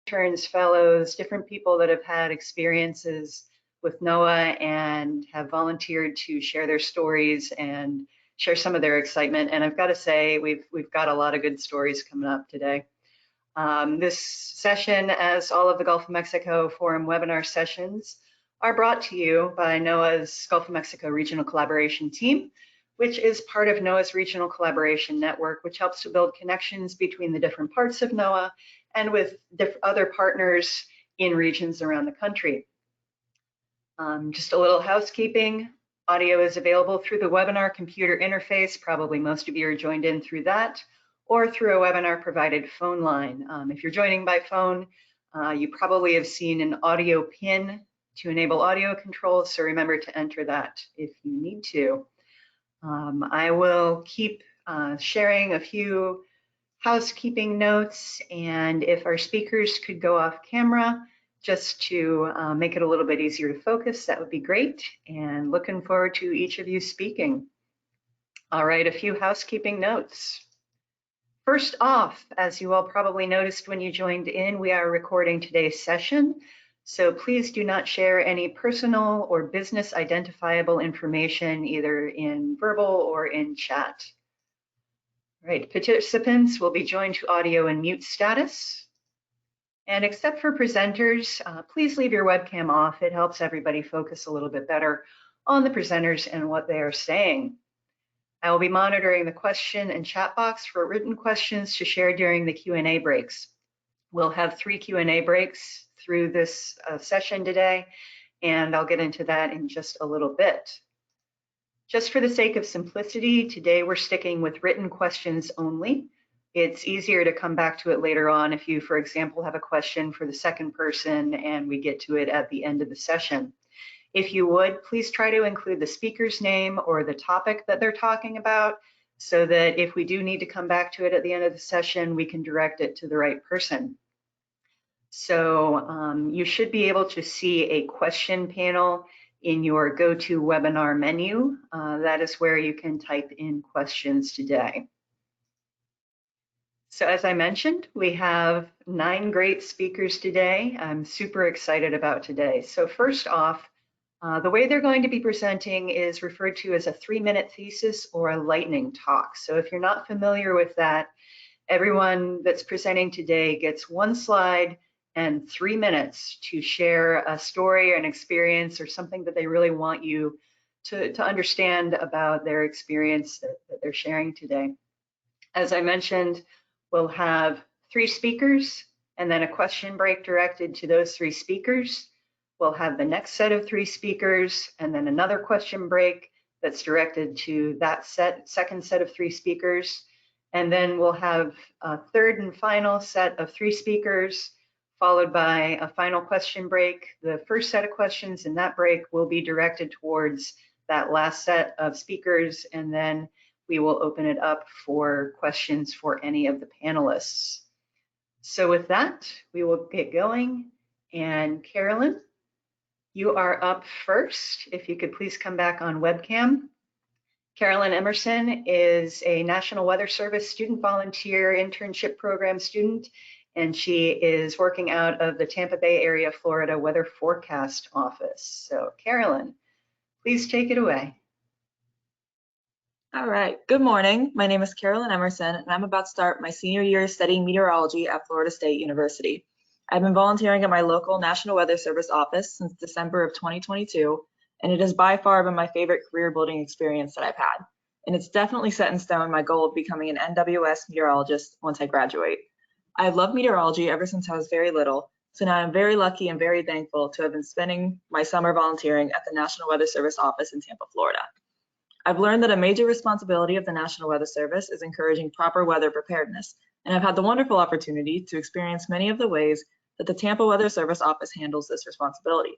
interns, fellows, different people that have had experiences with NOAA and have volunteered to share their stories and share some of their excitement. And I've got to say, we've got a lot of good stories coming up today. This session, as all of the Gulf of Mexico Forum webinar sessions, are brought to you by NOAA's Gulf of Mexico Regional Collaboration Team, which is part of NOAA's Regional Collaboration Network, which helps to build connections between the different parts of NOAA and with other partners in regions around the country. Just a little housekeeping. Audio is available through the webinar computer interface. Probably most of you are joined in through that, or through a webinar provided phone line. If you're joining by phone, you probably have seen an audio pin to enable audio controls, so remember to enter that if you need to. I will keep sharing a few housekeeping notes, and if our speakers could go off camera just to make it a little bit easier to focus, that would be great, and looking forward to each of you speaking. All right, a few housekeeping notes. First off, as you all probably noticed when you joined in, we are recording today's session. So please do not share any personal or business identifiable information either in verbal or in chat. All right, participants will be joined to audio and mute status. And except for presenters, please leave your webcam off. It helps everybody focus a little bit better on the presenters and what they are saying. I will be monitoring the question and chat box for written questions to share during the Q&A breaks. We'll have 3 Q&A breaks through this session today, and I'll get into that in just a little bit. Just for the sake of simplicity, today we're sticking with written questions only. It's easier to come back to it later on if you, for example, have a question for the second person and we get to it at the end of the session. If you would, please try to include the speaker's name or the topic that they're talking about so that if we do need to come back to it at the end of the session, we can direct it to the right person. So you should be able to see a question panel in your GoToWebinar menu. That is where you can type in questions today. So as I mentioned, we have 9 great speakers today. I'm super excited about today. So first off, the way they're going to be presenting is referred to as a 3-minute thesis or a lightning talk. So if you're not familiar with that, everyone that's presenting today gets 1 slide and 3 minutes to share a story or an experience or something that they really want you to understand about their experience that they're sharing today. As I mentioned, we'll have 3 speakers and then a question break directed to those 3 speakers. We'll have the next set of 3 speakers and then another question break that's directed to that second set of 3 speakers. And then we'll have a third and final set of 3 speakers, followed by a final question break. The first set of questions in that break will be directed towards that last set of speakers, and then we will open it up for questions for any of the panelists. So with that, we will get going. And Carolyn, you are up first. If you could please come back on webcam. Carolyn Emerson is a National Weather Service student volunteer internship program student, and she is working out of the Tampa Bay area, Florida Weather Forecast Office. So Carolyn, please take it away. All right, good morning. My name is Carolyn Emerson, and I'm about to start my senior year studying meteorology at Florida State University. I've been volunteering at my local National Weather Service office since December of 2022, and it has by far been my favorite career building experience that I've had. And it's definitely set in stone my goal of becoming an NWS meteorologist once I graduate. I've loved meteorology ever since I was very little, so now I'm very lucky and very thankful to have been spending my summer volunteering at the National Weather Service office in Tampa, Florida. I've learned that a major responsibility of the National Weather Service is encouraging proper weather preparedness, and I've had the wonderful opportunity to experience many of the ways that the Tampa Weather Service office handles this responsibility.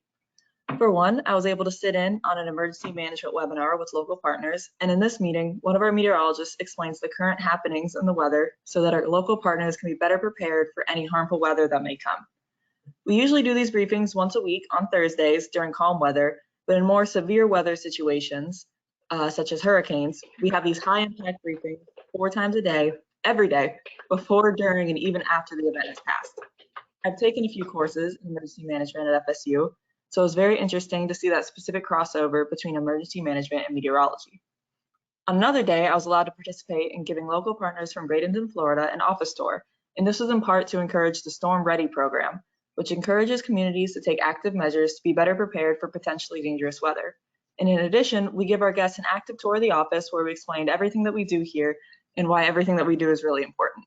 For one, I was able to sit in on an emergency management webinar with local partners, and in this meeting, one of our meteorologists explains the current happenings in the weather so that our local partners can be better prepared for any harmful weather that may come. We usually do these briefings once a week on Thursdays during calm weather, but in more severe weather situations, such as hurricanes, we have these high impact briefings 4 times a day, every day, before, during, and even after the event has passed. I've taken a few courses in emergency management at FSU, so it was very interesting to see that specific crossover between emergency management and meteorology. On another day, I was allowed to participate in giving local partners from Bradenton, Florida, an office tour, and this was in part to encourage the Storm Ready program, which encourages communities to take active measures to be better prepared for potentially dangerous weather. And in addition, we give our guests an active tour of the office where we explained everything that we do here and why everything that we do is really important.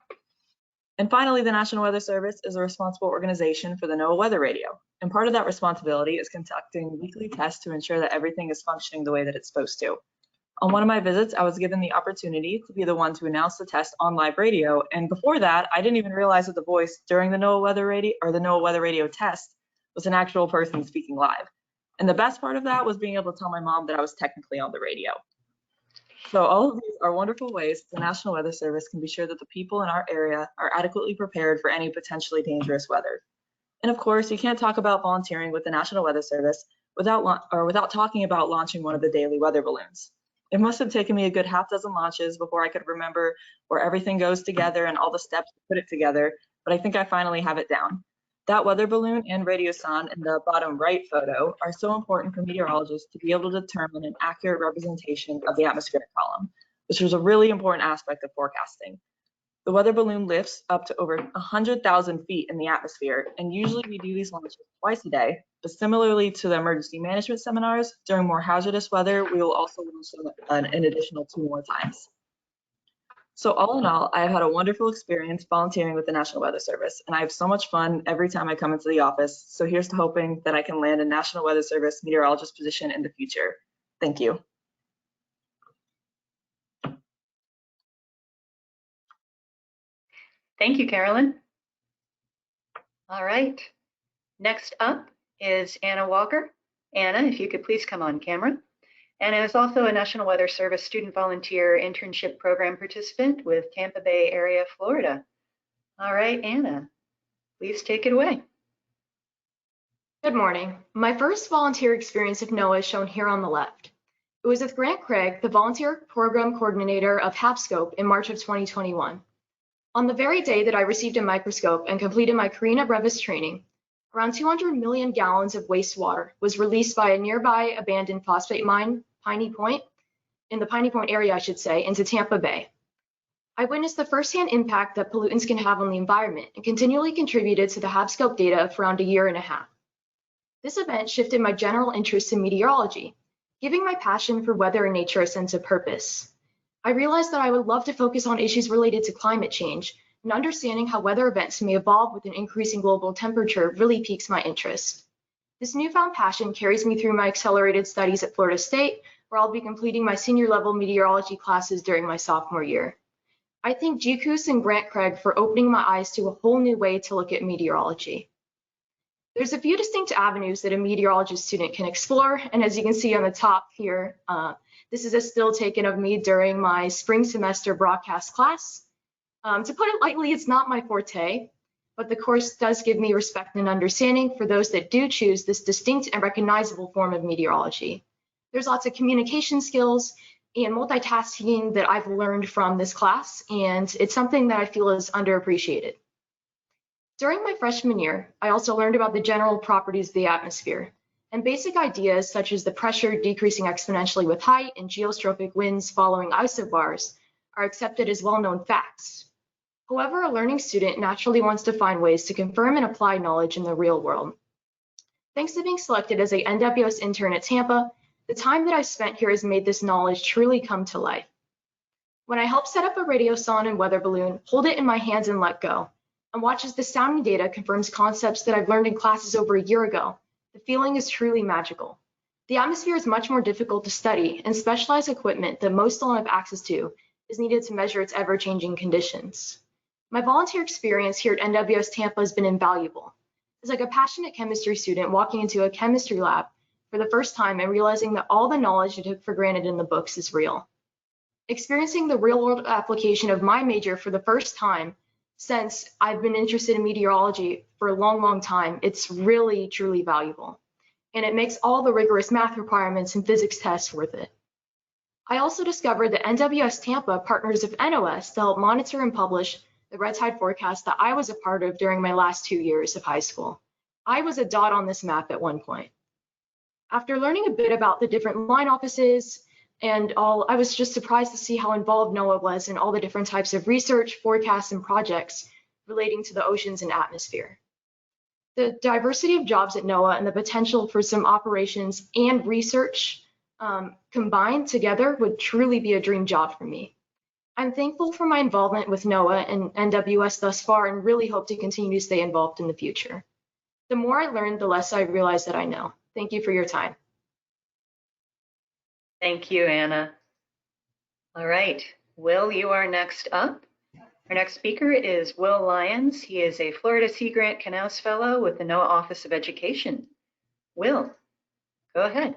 And finally, the National Weather Service is a responsible organization for the NOAA Weather Radio. And part of that responsibility is conducting weekly tests to ensure that everything is functioning the way that it's supposed to. On one of my visits, I was given the opportunity to be the one to announce the test on live radio. And before that, I didn't even realize that the voice during the NOAA Weather Radio or the NOAA Weather Radio test was an actual person speaking live. And the best part of that was being able to tell my mom that I was technically on the radio. So all of these are wonderful ways the National Weather Service can be sure that the people in our area are adequately prepared for any potentially dangerous weather. And of course, you can't talk about volunteering with the National Weather Service without talking about launching one of the daily weather balloons. It must have taken me a good half dozen launches before I could remember where everything goes together and all the steps to put it together, but I think I finally have it down. That weather balloon and radiosonde in the bottom right photo are so important for meteorologists to be able to determine an accurate representation of the atmospheric column, which was a really important aspect of forecasting. The weather balloon lifts up to over 100,000 feet in the atmosphere, and usually we do these launches twice a day, but similarly to the emergency management seminars, during more hazardous weather, we will also launch them an additional 2 more times. So all in all, I have had a wonderful experience volunteering with the National Weather Service, and I have so much fun every time I come into the office. So here's to hoping that I can land a National Weather Service meteorologist position in the future. Thank you. Thank you, Carolyn. All right, next up is Anna Walker. Anna, if you could please come on camera. Anna is also a National Weather Service student volunteer internship program participant with Tampa Bay area, Florida. All right, Anna, please take it away. Good morning. My first volunteer experience of NOAA is shown here on the left. It was with Grant Craig, the volunteer program coordinator of HAPSCOPE in March of 2021. On the very day that I received a microscope and completed my Carina brevis training, around 200 million gallons of wastewater was released by a nearby abandoned phosphate mine, Piney Point, in the Piney Point area, I should say, into Tampa Bay. I witnessed the firsthand impact that pollutants can have on the environment and continually contributed to the HAPSCOPE data for around a year and a half. This event shifted my general interest in meteorology, giving my passion for weather and nature a sense of purpose. I realized that I would love to focus on issues related to climate change, and understanding how weather events may evolve with an increasing global temperature really piques my interest. This newfound passion carries me through my accelerated studies at Florida State, where I'll be completing my senior level meteorology classes during my sophomore year. I thank GCUS and Grant Craig for opening my eyes to a whole new way to look at meteorology. There's a few distinct avenues that a meteorologist student can explore, and as you can see on the top here, this is a still taken of me during my spring semester broadcast class. To put it lightly, it's not my forte, but the course does give me respect and understanding for those that do choose this distinct and recognizable form of meteorology. There's lots of communication skills and multitasking that I've learned from this class, and it's something that I feel is underappreciated. During my freshman year, I also learned about the general properties of the atmosphere, and basic ideas such as the pressure decreasing exponentially with height and geostrophic winds following isobars are accepted as well-known facts. However, a learning student naturally wants to find ways to confirm and apply knowledge in the real world. Thanks to being selected as a NWS intern at Tampa, the time that I've spent here has made this knowledge truly come to life. When I help set up a radiosonde and weather balloon, hold it in my hands and let go, and watch as the sounding data confirms concepts that I've learned in classes over a year ago, the feeling is truly magical. The atmosphere is much more difficult to study, and specialized equipment that most don't have access to is needed to measure its ever-changing conditions. My volunteer experience here at NWS Tampa has been invaluable. It's like a passionate chemistry student walking into a chemistry lab for the first time and realizing that all the knowledge I took for granted in the books is real. Experiencing the real-world application of my major for the first time since I've been interested in meteorology for a long, long time, it's really, truly valuable. And it makes all the rigorous math requirements and physics tests worth it. I also discovered that NWS Tampa partners with NOS to help monitor and publish the red tide forecast that I was a part of during my last 2 years of high school. I was a dot on this map at one point. After learning a bit about the different line offices and all, I was just surprised to see how involved NOAA was in all the different types of research, forecasts, and projects relating to the oceans and atmosphere. The diversity of jobs at NOAA and the potential for some operations and research combined together would truly be a dream job for me. I'm thankful for my involvement with NOAA and NWS thus far and really hope to continue to stay involved in the future. The more I learn, the less I realize that I know. Thank you for your time. Thank you, Anna. All right, Will, you are next up. Our next speaker is Will Lyons. He is a Florida Sea Grant Knauss Fellow with the NOAA Office of Education. Will, go ahead.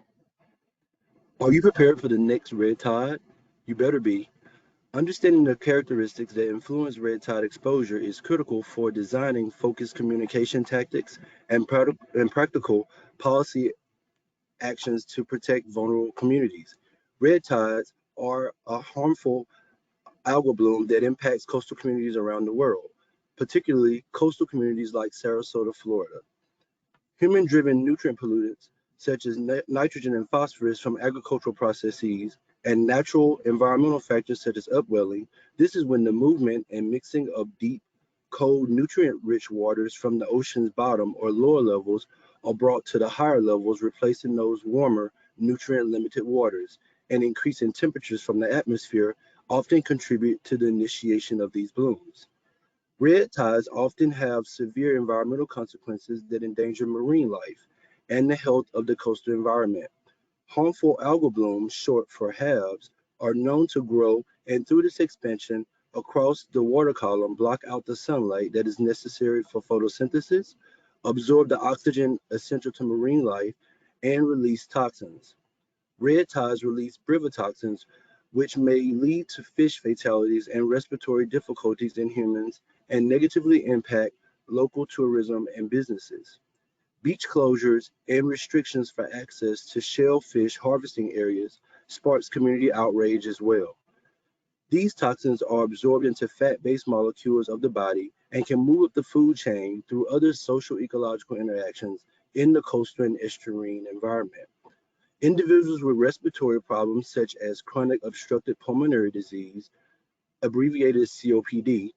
Are you prepared for the next red tide? You better be. Understanding the characteristics that influence red tide exposure is critical for designing focused communication tactics and practical policy actions to protect vulnerable communities. Red tides are a harmful algal bloom that impacts coastal communities around the world, particularly coastal communities like Sarasota, Florida. Human-driven nutrient pollutants such as nitrogen and phosphorus from agricultural processes and natural environmental factors such as upwelling. This is when the movement and mixing of deep, cold, nutrient-rich waters from the ocean's bottom or lower levels are brought to the higher levels, replacing those warmer, nutrient-limited waters, and increasing temperatures from the atmosphere often contribute to the initiation of these blooms. Red tides often have severe environmental consequences that endanger marine life and the health of the coastal environment. Harmful algal blooms, short for HABs, are known to grow and through this expansion across the water column block out the sunlight that is necessary for photosynthesis, absorb the oxygen essential to marine life, and release toxins. Red tides release brevetoxins, which may lead to fish fatalities and respiratory difficulties in humans and negatively impact local tourism and businesses. Beach closures and restrictions for access to shellfish harvesting areas sparks community outrage as well. These toxins are absorbed into fat-based molecules of the body and can move up the food chain through other social ecological interactions in the coastal and estuarine environment. Individuals with respiratory problems such as chronic obstructive pulmonary disease, abbreviated COPD,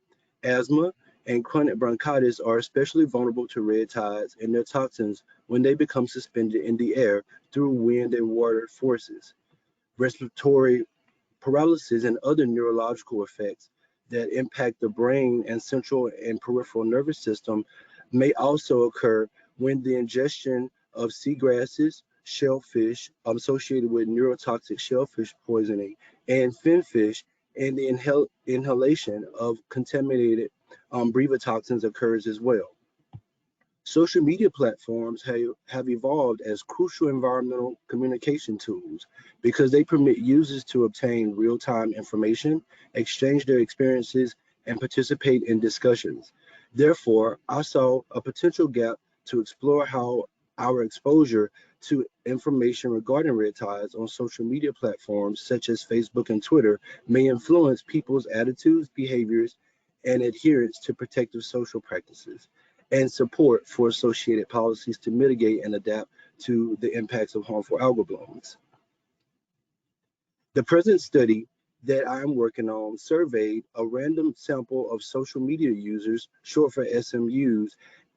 asthma, and chronic bronchitis are especially vulnerable to red tides and their toxins when they become suspended in the air through wind and water forces. Respiratory paralysis and other neurological effects that impact the brain and central and peripheral nervous system may also occur when the ingestion of seagrasses, shellfish associated with neurotoxic shellfish poisoning, and finfish, and the inhalation of contaminated brevetoxins occurs as well. Social media platforms have evolved as crucial environmental communication tools because they permit users to obtain real-time information, exchange their experiences, and participate in discussions. Therefore, I saw a potential gap to explore how our exposure to information regarding red tides on social media platforms such as Facebook and Twitter may influence people's attitudes, behaviors, and adherence to protective social practices, and support for associated policies to mitigate and adapt to the impacts of harmful algal blooms. The present study that I'm working on surveyed a random sample of social media users, short for SMUs,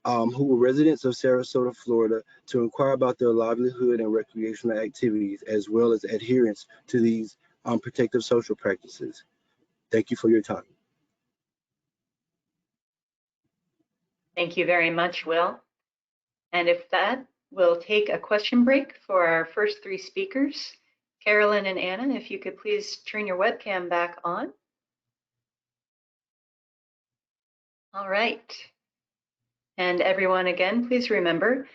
who were residents of Sarasota, Florida, to inquire about their livelihood and recreational activities, as well as adherence to these protective social practices. Thank you for your time. Thank you very much, Will. And if that, we'll take a question break for our first three speakers. Carolyn and Anna, if you could please turn your webcam back on. All right. And everyone, again, please remember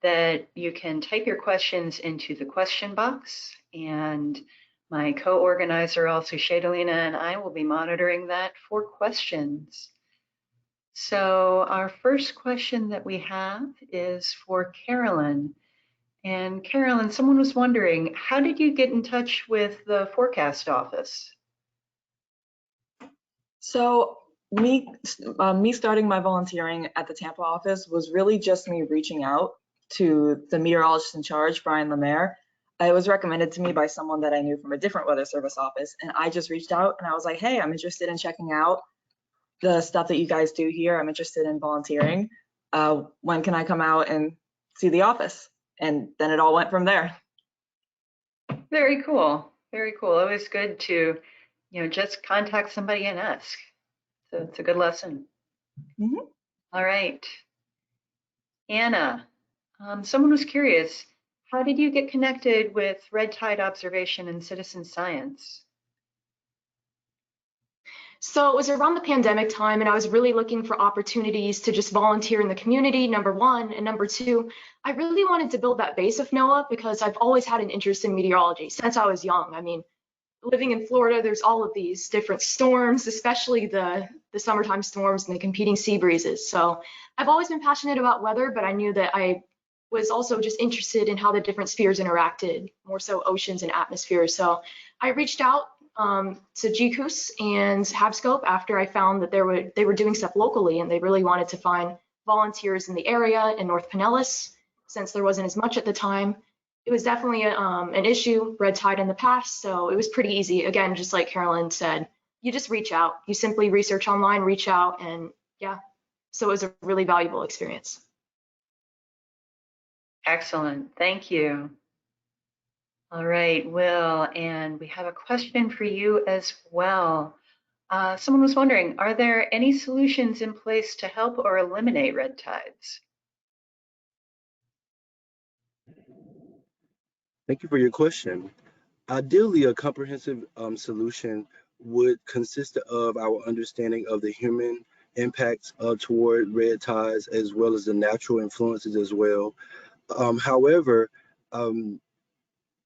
that you can type your questions into the question box, and my co-organizer, also Shadalina, and I will be monitoring that for questions. So our first question that we have is for Carolyn. And Carolyn, someone was wondering, how did you get in touch with the forecast office? So Me starting my volunteering at the Tampa office was really just me reaching out to the meteorologist in charge, Brian Lemaire. It was recommended to me by someone that I knew from a different weather service office, and I just reached out and I was like, hey, I'm interested in checking out the stuff that you guys do here. I'm interested in volunteering. When can I come out and see the office? And then it all went from there. Very cool. Very cool. Always good to, just contact somebody and ask. So it's a good lesson. Mm-hmm. All right. Anna, someone was curious, how did you get connected with red tide observation and citizen science? So it was around the pandemic time, and I was really looking for opportunities to just volunteer in the community, number one. And number two, I really wanted to build that base of NOAA because I've always had an interest in meteorology since I was young. I mean, living in Florida, there's all of these different storms, especially the summertime storms and the competing sea breezes. So I've always been passionate about weather, but I knew that I was also just interested in how the different spheres interacted, more so oceans and atmospheres. So I reached out to GCUS and HabScope after I found that they were doing stuff locally, and they really wanted to find volunteers in the area in North Pinellas, since there wasn't as much at the time. It was definitely an issue, red tide in the past, so it was pretty easy. Again, just like Carolyn said, you just reach out. You simply research online, reach out, and yeah. So it was a really valuable experience. Excellent. Thank you. All right, Will, and we have a question for you as well. Someone was wondering, are there any solutions in place to help or eliminate red tides? Thank you for your question. Ideally, a comprehensive solution would consist of our understanding of the human impacts toward red tides, as well as the natural influences as well. However,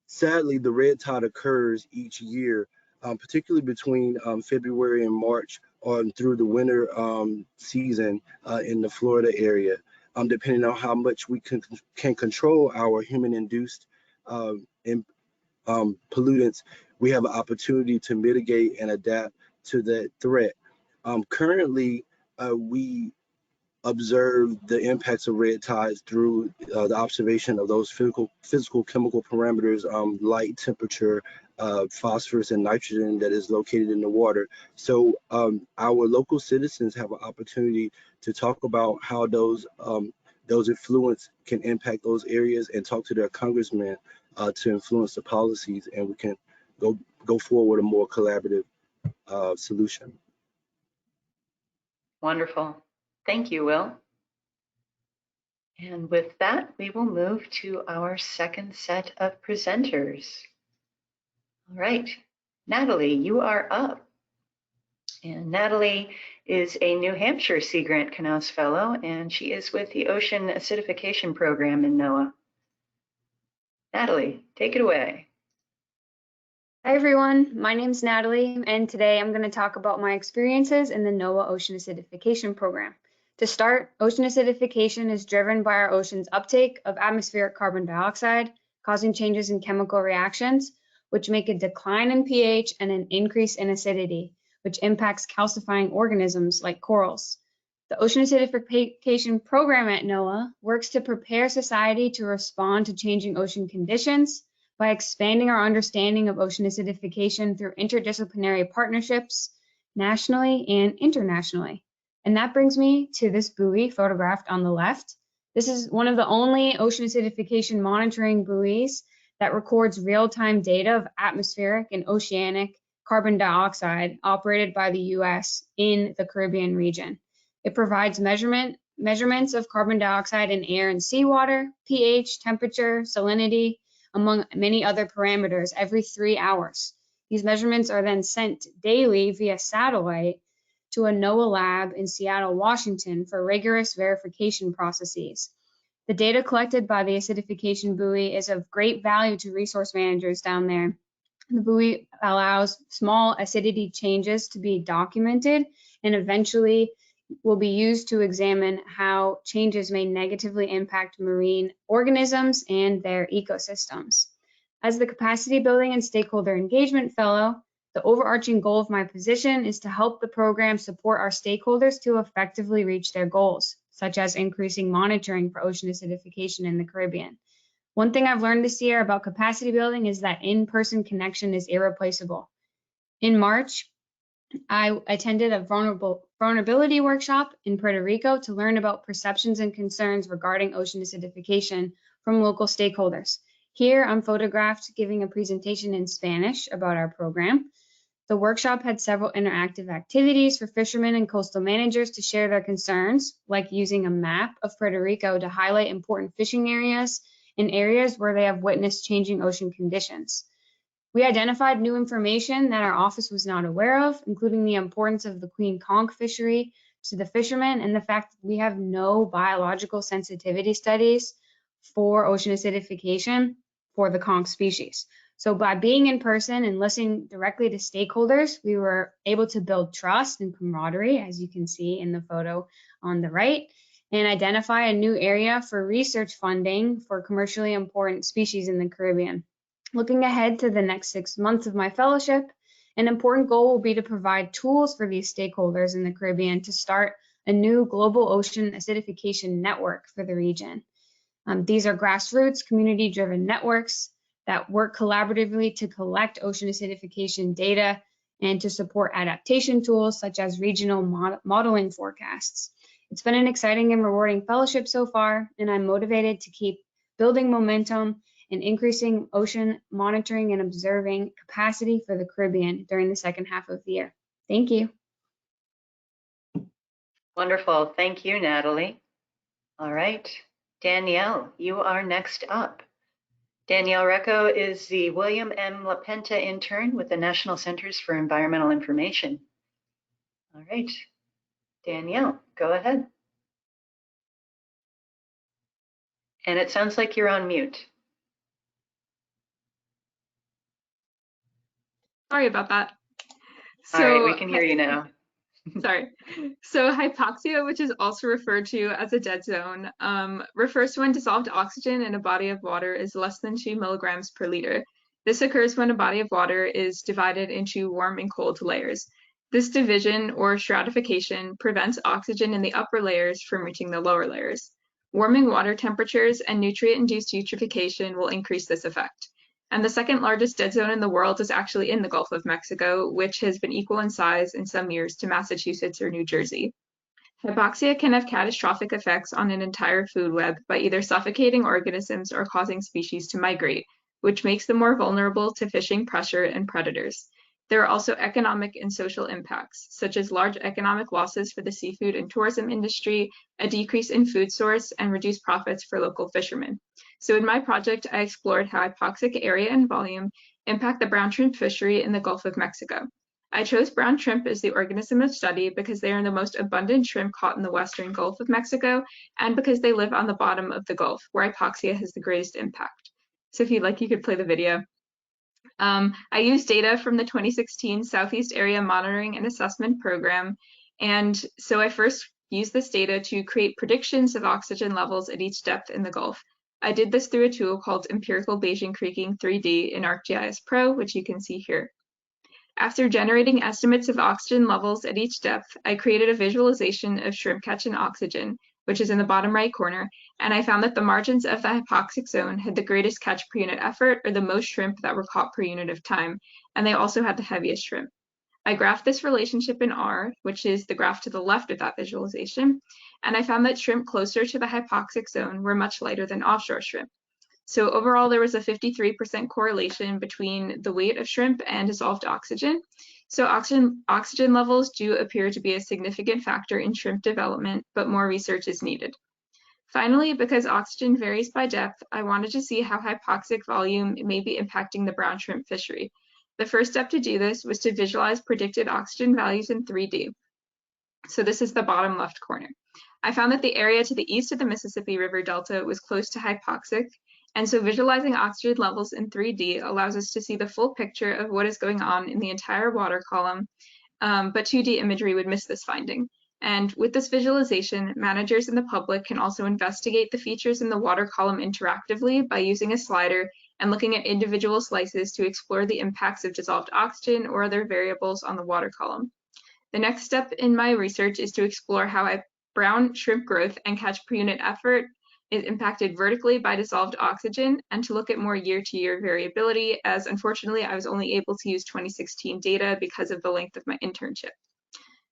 sadly, the red tide occurs each year, particularly between February and March on through the winter season in the Florida area. Depending on how much we can control our human-induced pollutants, we have an opportunity to mitigate and adapt to that threat. Currently, we observe the impacts of red tides through the observation of those physical chemical parameters, light, temperature, phosphorus, and nitrogen that is located in the water. So our local citizens have an opportunity to talk about how those influence can impact those areas and talk to their congressmen to influence the policies, and we can go forward a more collaborative solution. Wonderful. Thank you, Will. And with that, we will move to our second set of presenters. All right, Natalie, you are up. And Natalie is a New Hampshire Sea Grant Knauss Fellow, and she is with the Ocean Acidification Program in NOAA. Natalie, take it away. Hi everyone, my name is Natalie, and today I'm going to talk about my experiences in the NOAA Ocean Acidification Program. To start, ocean acidification is driven by our ocean's uptake of atmospheric carbon dioxide, causing changes in chemical reactions, which make a decline in pH and an increase in acidity, which impacts calcifying organisms like corals. The Ocean Acidification Program at NOAA works to prepare society to respond to changing ocean conditions by expanding our understanding of ocean acidification through interdisciplinary partnerships, nationally and internationally. And that brings me to this buoy photographed on the left. This is one of the only ocean acidification monitoring buoys that records real-time data of atmospheric and oceanic carbon dioxide operated by the US in the Caribbean region. It provides measurements of carbon dioxide in air and seawater, pH, temperature, salinity, among many other parameters every 3 hours. These measurements are then sent daily via satellite to a NOAA lab in Seattle, Washington for rigorous verification processes. The data collected by the acidification buoy is of great value to resource managers down there. The buoy allows small acidity changes to be documented and eventually will be used to examine how changes may negatively impact marine organisms and their ecosystems. As the Capacity Building and Stakeholder Engagement Fellow, The overarching goal of my position is to help the program support our stakeholders to effectively reach their goals, such as increasing monitoring for ocean acidification in the Caribbean. One thing I've learned this year about capacity building is that in-person connection is irreplaceable. In March, I attended a vulnerability workshop in Puerto Rico to learn about perceptions and concerns regarding ocean acidification from local stakeholders. Here, I'm photographed giving a presentation in Spanish about our program. The workshop had several interactive activities for fishermen and coastal managers to share their concerns, like using a map of Puerto Rico to highlight important fishing areas and areas where they have witnessed changing ocean conditions. We identified new information that our office was not aware of, including the importance of the queen conch fishery to the fishermen and the fact that we have no biological sensitivity studies for ocean acidification for the conch species. So by being in person and listening directly to stakeholders, we were able to build trust and camaraderie, as you can see in the photo on the right, and identify a new area for research funding for commercially important species in the Caribbean. Looking ahead to the next 6 months of my fellowship, an important goal will be to provide tools for these stakeholders in the Caribbean to start a new global ocean acidification network for the region. These are grassroots, community-driven networks that work collaboratively to collect ocean acidification data and to support adaptation tools such as regional modeling forecasts. It's been an exciting and rewarding fellowship so far, and I'm motivated to keep building momentum and increasing ocean monitoring and observing capacity for the Caribbean during the second half of the year. Thank you. Wonderful. Thank you, Natalie. All right. Danielle, you are next up. Danielle Recco is the William M. Lapenta intern with the National Centers for Environmental Information. All right. Danielle, go ahead. And it sounds like you're on mute. Sorry about that. All right, we can hear you now. Sorry. So hypoxia, which is also referred to as a dead zone, refers to when dissolved oxygen in a body of water is less than 2 milligrams per liter. This occurs when a body of water is divided into warm and cold layers. This division, or stratification, prevents oxygen in the upper layers from reaching the lower layers. Warming water temperatures and nutrient-induced eutrophication will increase this effect. And the second largest dead zone in the world is actually in the Gulf of Mexico, which has been equal in size in some years to Massachusetts or New Jersey. Hypoxia can have catastrophic effects on an entire food web by either suffocating organisms or causing species to migrate, which makes them more vulnerable to fishing pressure and predators. There are also economic and social impacts, such as large economic losses for the seafood and tourism industry, a decrease in food source, and reduced profits for local fishermen. So in my project, I explored how hypoxic area and volume impact the brown shrimp fishery in the Gulf of Mexico. I chose brown shrimp as the organism of study because they are the most abundant shrimp caught in the western Gulf of Mexico, and because they live on the bottom of the Gulf, where hypoxia has the greatest impact. So if you'd like, you could play the video. I used data from the 2016 Southeast Area Monitoring and Assessment Program, and so I first used this data to create predictions of oxygen levels at each depth in the Gulf. I did this through a tool called Empirical Bayesian Creaking 3D in ArcGIS Pro, which you can see here. After generating estimates of oxygen levels at each depth, I created a visualization of shrimp catch in oxygen, which is in the bottom right corner, and I found that the margins of the hypoxic zone had the greatest catch per unit effort, or the most shrimp that were caught per unit of time, and they also had the heaviest shrimp. I graphed this relationship in R, which is the graph to the left of that visualization, and I found that shrimp closer to the hypoxic zone were much lighter than offshore shrimp. So overall, there was a 53% correlation between the weight of shrimp and dissolved oxygen. So oxygen levels do appear to be a significant factor in shrimp development, but more research is needed. Finally, because oxygen varies by depth, I wanted to see how hypoxic volume may be impacting the brown shrimp fishery. The first step to do this was to visualize predicted oxygen values in 3D. So this is the bottom left corner. I found that the area to the east of the Mississippi River Delta was close to hypoxic, and so visualizing oxygen levels in 3D allows us to see the full picture of what is going on in the entire water column, but 2D imagery would miss this finding. And with this visualization, managers and the public can also investigate the features in the water column interactively by using a slider and looking at individual slices to explore the impacts of dissolved oxygen or other variables on the water column. The next step in my research is to explore how brown shrimp growth and catch per unit effort is impacted vertically by dissolved oxygen, and to look at more year-to-year variability, as unfortunately I was only able to use 2016 data because of the length of my internship.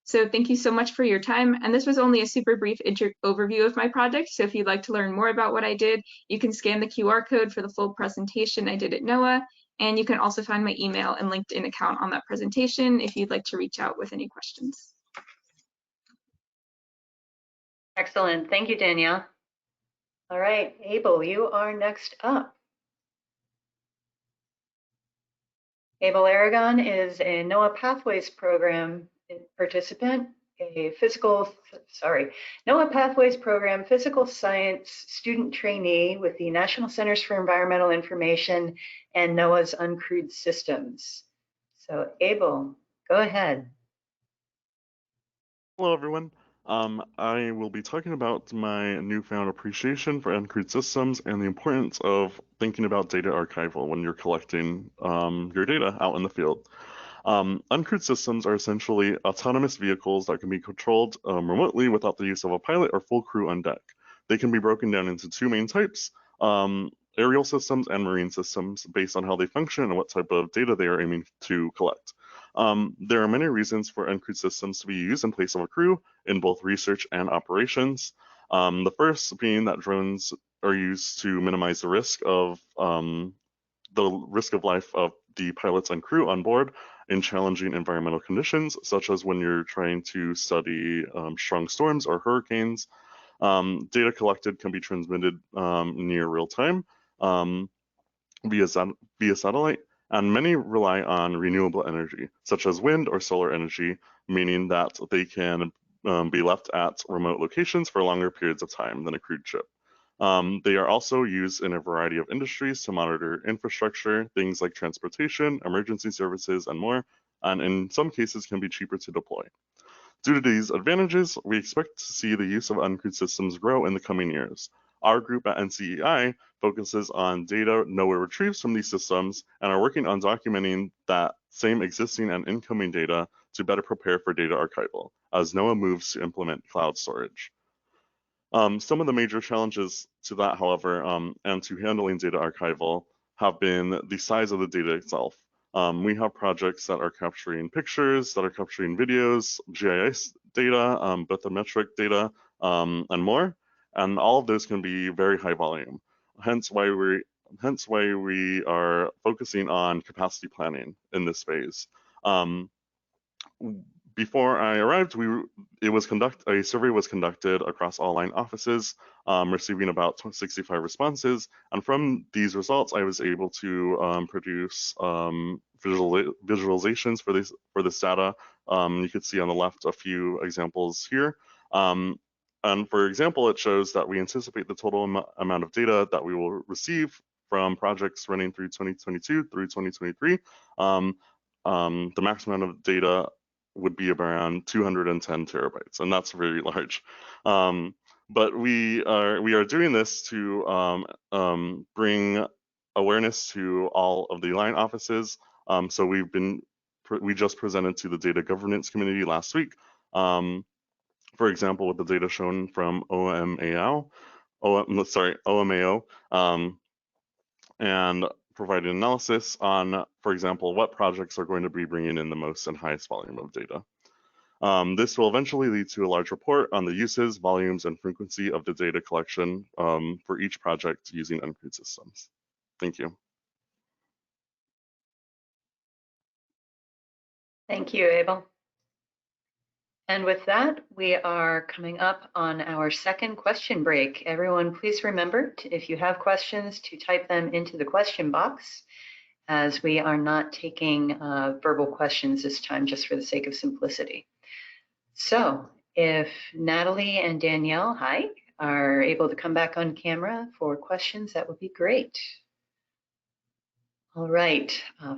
So thank you so much for your time, and this was only a super brief overview of my project, so if you'd like to learn more about what I did, you can scan the QR code for the full presentation I did at NOAA, and you can also find my email and LinkedIn account on that presentation if you'd like to reach out with any questions. Excellent. Thank you, Danielle. All right, Abel, you are next up. Abel Aragon is a NOAA Pathways Program participant, NOAA Pathways Program Physical Science student trainee with the National Centers for Environmental Information and NOAA's Uncrewed systems. So Abel, go ahead. Hello, everyone. I will be talking about my newfound appreciation for uncrewed systems and the importance of thinking about data archival when you're collecting your data out in the field. Uncrewed systems are essentially autonomous vehicles that can be controlled remotely without the use of a pilot or full crew on deck. They can be broken down into two main types, aerial systems and marine systems, based on how they function and what type of data they are aiming to collect. There are many reasons for uncrewed systems to be used in place of a crew in both research and operations. The first being that drones are used to minimize the risk of life of the pilots and crew on board in challenging environmental conditions, such as when you're trying to study strong storms or hurricanes. Data collected can be transmitted near real time via satellite, and many rely on renewable energy, such as wind or solar energy, meaning that they can be left at remote locations for longer periods of time than a crewed ship. They are also used in a variety of industries to monitor infrastructure, things like transportation, emergency services, and more, and in some cases can be cheaper to deploy. Due to these advantages, we expect to see the use of uncrewed systems grow in the coming years. Our group at NCEI focuses on data NOAA retrieves from these systems and are working on documenting that same existing and incoming data to better prepare for data archival as NOAA moves to implement cloud storage. Some of the major challenges to that, however, and to handling data archival have been the size of the data itself. We have projects that are capturing pictures, that are capturing videos, GIS data, bathymetric data, and more. And all of those can be very high volume. Hence why we are focusing on capacity planning in this phase. Before I arrived, a survey was conducted across all line offices, receiving about 65 responses. And from these results, I was able to produce visualizations for this data. You can see on the left a few examples here. And for example, it shows that we anticipate the total amount of data that we will receive from projects running through 2022 through 2023. The maximum amount of data would be around 210 terabytes, and that's very large. But we are doing this to bring awareness to all of the line offices. So we just presented to the data governance committee last week. For example, with the data shown from OMAO, and provide an analysis on, for example, what projects are going to be bringing in the most and highest volume of data. This will eventually lead to a large report on the uses, volumes, and frequency of the data collection for each project using uncrewed systems. Thank you. Thank you, Abel. And with that, we are coming up on our second question break. Everyone, please remember, if you have questions, to type them into the question box, as we are not taking verbal questions this time, just for the sake of simplicity. So if Natalie and Danielle, hi, are able to come back on camera for questions, that would be great. All right,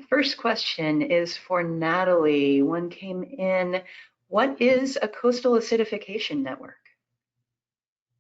first question is for Natalie. One came in. What is a coastal acidification network?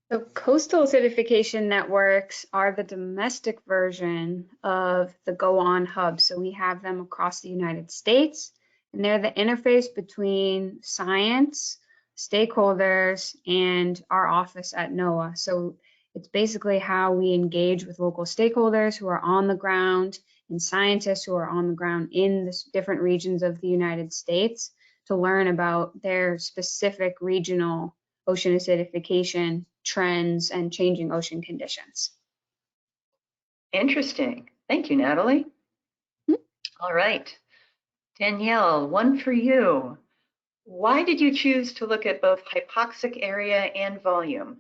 So coastal acidification networks are the domestic version of the go-on hubs. So we have them across the United States, and they're the interface between science, stakeholders, and our office at NOAA. So it's basically how we engage with local stakeholders who are on the ground and scientists who are on the ground in the different regions of the United States to learn about their specific regional ocean acidification trends and changing ocean conditions. Interesting. Thank you, Natalie. All right. Danielle, one for you. Why did you choose to look at both hypoxic area and volume?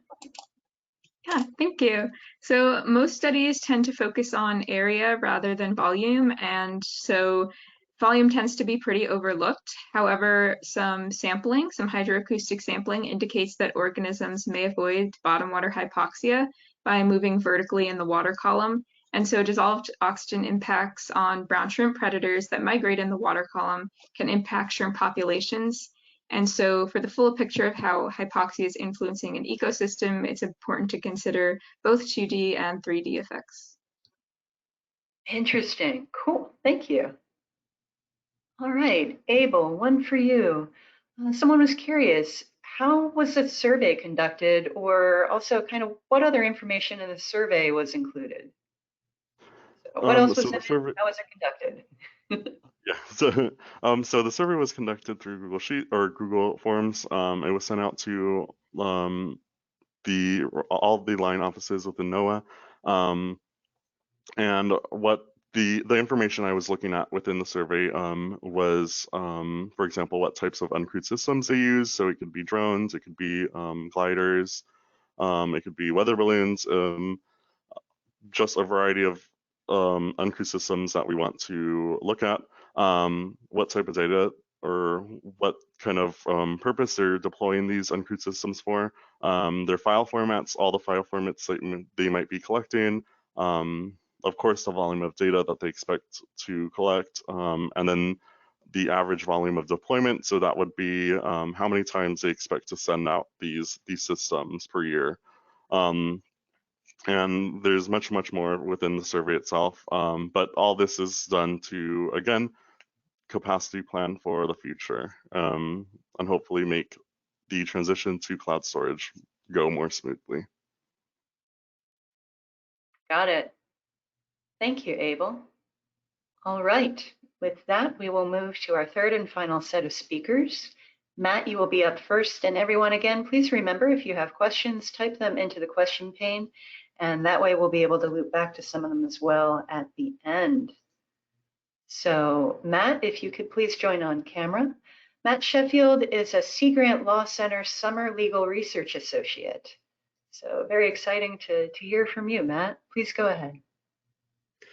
Yeah, thank you. So most studies tend to focus on area rather than volume, and so volume tends to be pretty overlooked. However, some hydroacoustic sampling indicates that organisms may avoid bottom water hypoxia by moving vertically in the water column. And so dissolved oxygen impacts on brown shrimp predators that migrate in the water column can impact shrimp populations. And so for the full picture of how hypoxia is influencing an ecosystem, it's important to consider both 2D and 3D effects. Interesting. Cool. Thank you. All right. Abel, one for you. Someone was curious, how was the survey conducted, or also kind of what other information in the survey was included? So what else was in it? How was it conducted? Yeah, so the survey was conducted through Google Sheet or Google Forms. It was sent out to all the line offices within NOAA. And what the information I was looking at within the survey was, for example, what types of uncrewed systems they use. So it could be drones, it could be gliders, it could be weather balloons, just a variety of uncrewed systems that we want to look at. What type of data or what kind of purpose they're deploying these uncrewed systems for, their file formats, all the file formats that they might be collecting, of course, the volume of data that they expect to collect, and then the average volume of deployment. So that would be how many times they expect to send out these systems per year. And there's much more within the survey itself, but all this is done to, again, capacity plan for the future, and hopefully make the transition to cloud storage go more smoothly. Got it. Thank you, Abel. All right. With that, we will move to our third and final set of speakers. Matt, you will be up first, and everyone, again, please remember, if you have questions, type them into the question pane, and that way we'll be able to loop back to some of them as well at the end. So Matt, if you could please join on camera. Matt Sheffield is a Sea Grant Law Center Summer Legal Research Associate. So very exciting to hear from you, Matt. Please go ahead.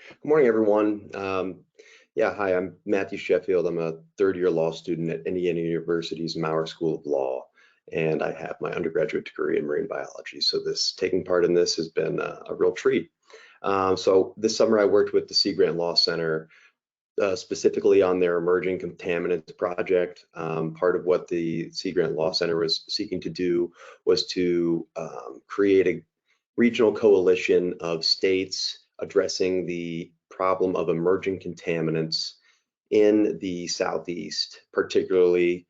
Good morning, everyone. Hi, I'm Matthew Sheffield. I'm a third-year law student at Indiana University's Maurer School of Law, and I have my undergraduate degree in marine biology. So taking part in this has been a real treat. So this summer I worked with the Sea Grant Law Center specifically on their emerging contaminants project. Part of what the Sea Grant Law Center was seeking to do was to create a regional coalition of states addressing the problem of emerging contaminants in the Southeast. Particularly,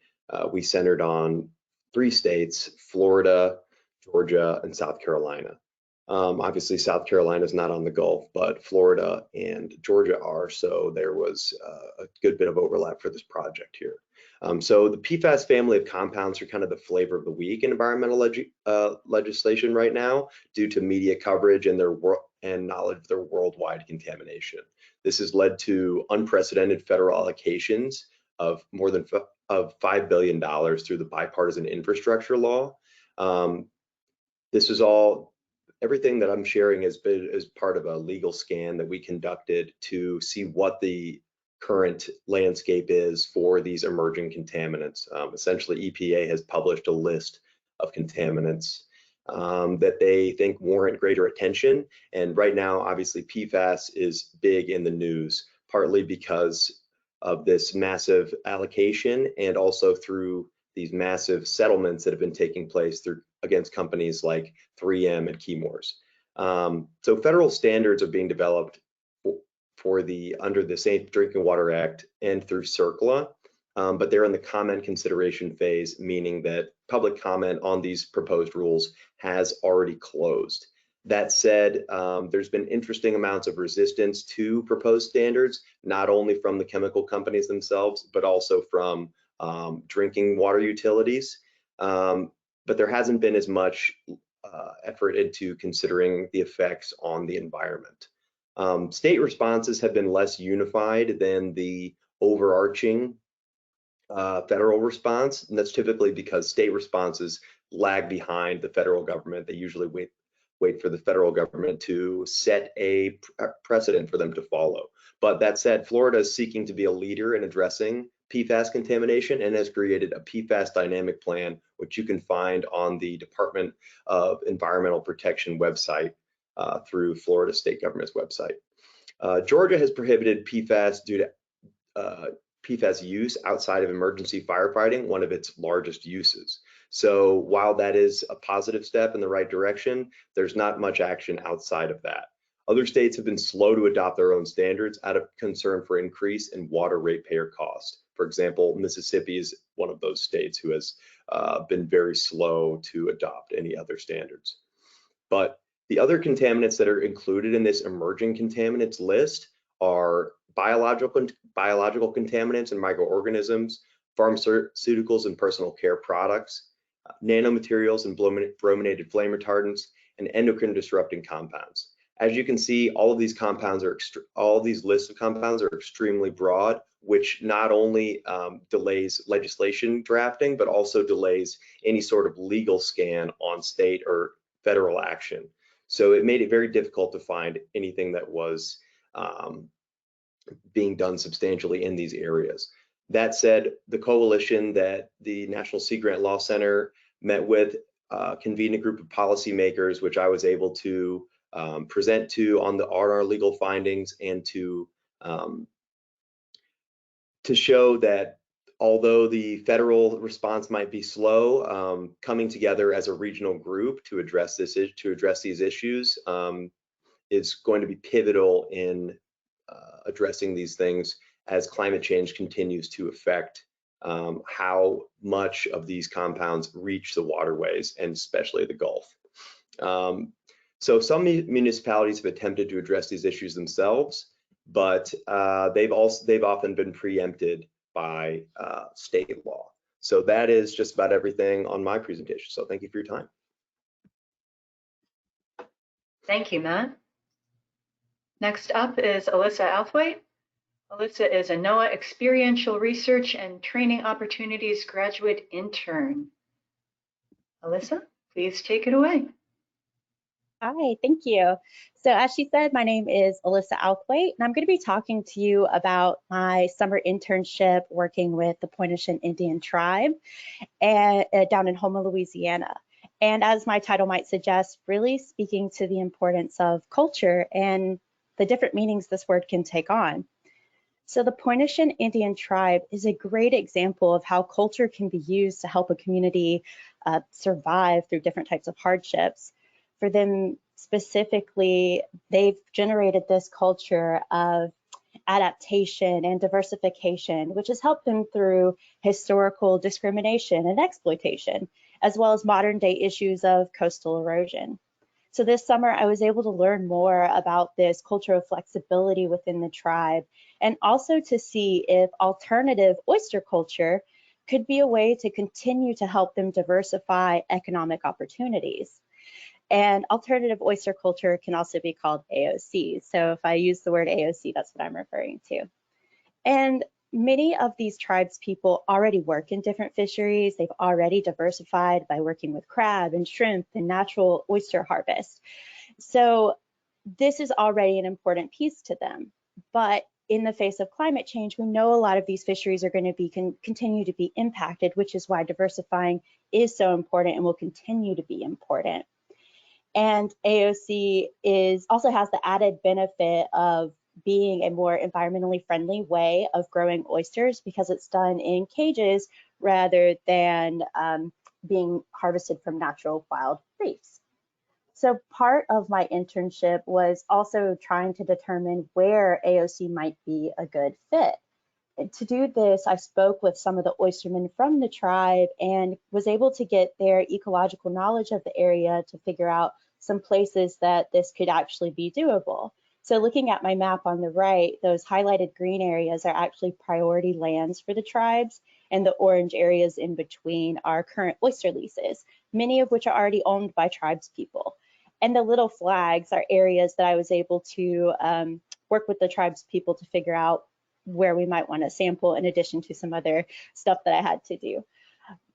we centered on 3 states: Florida, Georgia, and South Carolina. Obviously, South Carolina is not on the Gulf, but Florida and Georgia are, so there was a good bit of overlap for this project here. So the PFAS family of compounds are kind of the flavor of the week in environmental legislation right now, due to media coverage and knowledge of their worldwide contamination. This has led to unprecedented federal allocations of more than $5 billion through the bipartisan infrastructure law. This is everything that I'm sharing is part of a legal scan that we conducted to see what the current landscape is for these emerging contaminants. Essentially, EPA has published a list of contaminants that they think warrant greater attention. And right now, obviously, PFAS is big in the news, partly because of this massive allocation and also through these massive settlements that have been taking place through against companies like 3M and Chemours. So federal standards are being developed under the Safe Drinking Water Act and through CERCLA, but they're in the comment consideration phase, meaning that public comment on these proposed rules has already closed. That said, there's been interesting amounts of resistance to proposed standards, not only from the chemical companies themselves, but also from drinking water utilities. But there hasn't been as much effort into considering the effects on the environment. State responses have been less unified than the overarching federal response, and that's typically because state responses lag behind the federal government. They usually wait for the federal government to set a precedent for them to follow. But that said, Florida is seeking to be a leader in addressing PFAS contamination and has created a PFAS dynamic plan, which you can find on the Department of Environmental Protection website through Florida state government's website. Georgia has prohibited PFAS due to PFAS use outside of emergency firefighting, one of its largest uses. So while that is a positive step in the right direction, there's not much action outside of that. Other states have been slow to adopt their own standards out of concern for increase in water ratepayer cost. For example, Mississippi is one of those states who has been very slow to adopt any other standards. But the other contaminants that are included in this emerging contaminants list are biological contaminants and microorganisms, pharmaceuticals and personal care products, nanomaterials and brominated flame retardants, and endocrine disrupting compounds. As you can see, all of these lists of compounds are extremely broad, which not only delays legislation drafting, but also delays any sort of legal scan on state or federal action. So it made it very difficult to find anything that was being done substantially in these areas. That said, the coalition that the National Sea Grant Law Center met with convened a group of policymakers, which I was able to present to on our legal findings, and to show that although the federal response might be slow, coming together as a regional group to address these issues is going to be pivotal in addressing these things as climate change continues to affect how much of these compounds reach the waterways, and especially the Gulf. So some municipalities have attempted to address these issues themselves, but they've often been preempted by state law. So that is just about everything on my presentation. So thank you for your time. Thank you, Matt. Next up is Alyssa Outhwaite. Alyssa is a NOAA Experiential Research and Training Opportunities Graduate Intern. Alyssa, please take it away. Hi, thank you. So as she said, my name is Alyssa Outhwaite, and I'm going to be talking to you about my summer internship working with the Pointe-au-Chien Indian tribe and, down in Houma, Louisiana. And as my title might suggest, really speaking to the importance of culture and the different meanings this word can take on. So the Pointe-au-Chien Indian tribe is a great example of how culture can be used to help a community survive through different types of hardships. For them specifically, they've generated this culture of adaptation and diversification, which has helped them through historical discrimination and exploitation, as well as modern day issues of coastal erosion. So this summer, I was able to learn more about this culture of flexibility within the tribe, and also to see if alternative oyster culture could be a way to continue to help them diversify economic opportunities. And alternative oyster culture can also be called AOC. So if I use the word AOC, that's what I'm referring to. And many of these tribes people already work in different fisheries. They've already diversified by working with crab and shrimp and natural oyster harvest. So this is already an important piece to them. But in the face of climate change, we know a lot of these fisheries are going to continue to be impacted, which is why diversifying is so important and will continue to be important. And AOC also has the added benefit of being a more environmentally friendly way of growing oysters, because it's done in cages rather than being harvested from natural wild reefs. So part of my internship was also trying to determine where AOC might be a good fit. And to do this, I spoke with some of the oystermen from the tribe and was able to get their ecological knowledge of the area to figure out some places that this could actually be doable. So looking at my map on the right, those highlighted green areas are actually priority lands for the tribes, and the orange areas in between are current oyster leases, many of which are already owned by tribes people. And the little flags are areas that I was able to work with the tribes people to figure out where we might want to sample, in addition to some other stuff that I had to do.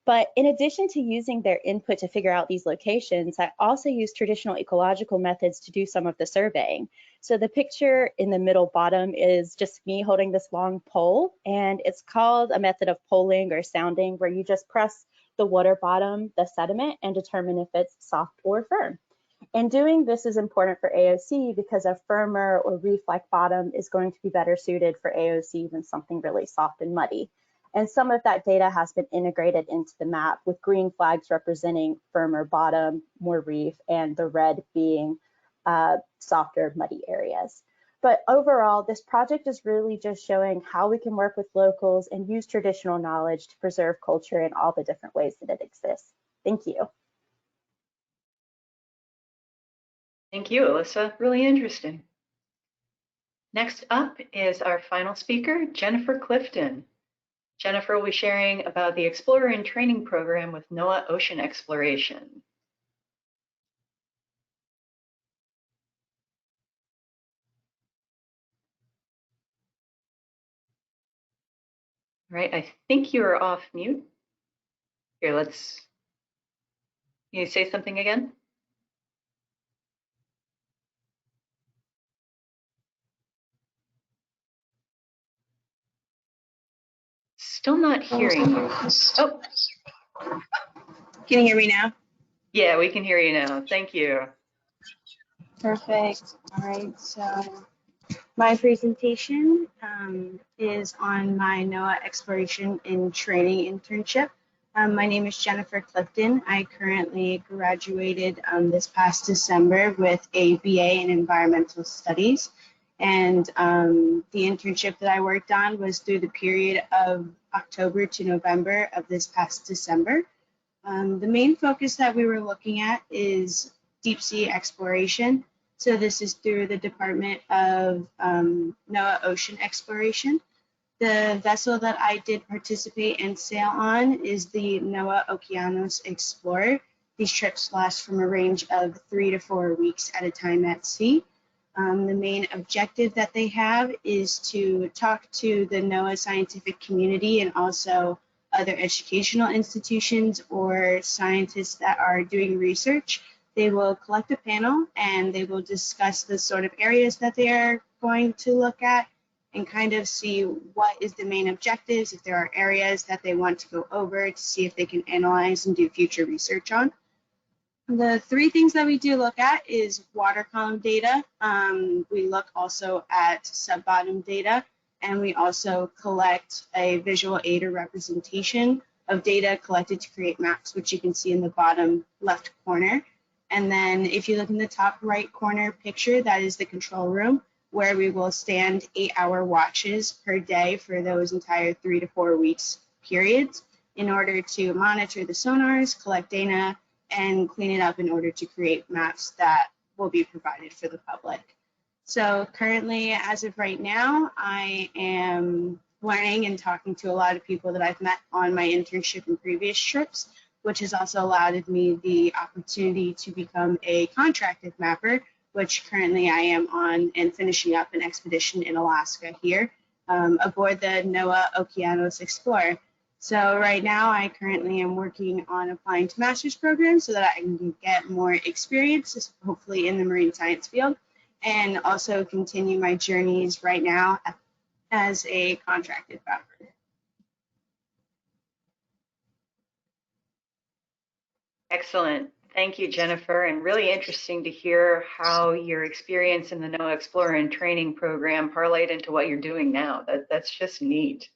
But in addition to using their input to figure out these locations, I also used traditional ecological methods to do some of the surveying. So the picture in the middle bottom is just me holding this long pole, and it's called a method of polling or sounding, where you just press the water bottom, the sediment, and determine if it's soft or firm. And doing this is important for AOC because a firmer or reef-like bottom is going to be better suited for AOC than something really soft and muddy. And some of that data has been integrated into the map, with green flags representing firmer bottom, more reef, and the red being softer, muddy areas. But overall, this project is really just showing how we can work with locals and use traditional knowledge to preserve culture in all the different ways that it exists. Thank you. Thank you, Alyssa. Really interesting. Next up is our final speaker, Jennifer Clifton. Jennifer will be sharing about the Explorer in Training program with NOAA Ocean Exploration. All right, I think you are off mute. Here, can you say something again? Still not hearing you. Oh. Can you hear me now? Yeah, we can hear you now. Thank you. Perfect. All right, so my presentation is on my NOAA Exploration in Training internship. My name is Jennifer Clifton. I currently graduated this past December with a BA in Environmental Studies. And the internship that I worked on was through the period of October to November of this past December. The main focus that we were looking at is deep sea exploration. So this is through the Department of NOAA Ocean Exploration. The vessel that I did participate and sail on is the NOAA Okeanos Explorer. These trips last from a range of 3 to 4 weeks at a time at sea. The main objective that they have is to talk to the NOAA scientific community and also other educational institutions or scientists that are doing research. They will collect a panel and they will discuss the sort of areas that they are going to look at and kind of see what is the main objectives, if there are areas that they want to go over to see if they can analyze and do future research on. The three things that we do look at is water column data. We look also at sub-bottom data, and we also collect a visual aid or representation of data collected to create maps, which you can see in the bottom left corner. And then if you look in the top right corner picture, that is the control room, where we will stand 8-hour watches per day for those entire 3 to 4 weeks periods in order to monitor the sonars, collect data, and clean it up in order to create maps that will be provided for the public. So currently, as of right now, I am learning and talking to a lot of people that I've met on my internship and previous trips, which has also allowed me the opportunity to become a contracted mapper, which currently I am on and finishing up an expedition in Alaska here aboard the NOAA Okeanos Explorer. So right now I currently am working on applying to master's programs so that I can get more experience, hopefully in the marine science field, and also continue my journeys right now as a contracted mapper. Excellent. Thank you, Jennifer, and really interesting to hear how your experience in the NOAA Explorer and Training program parlayed into what you're doing now. That's just neat.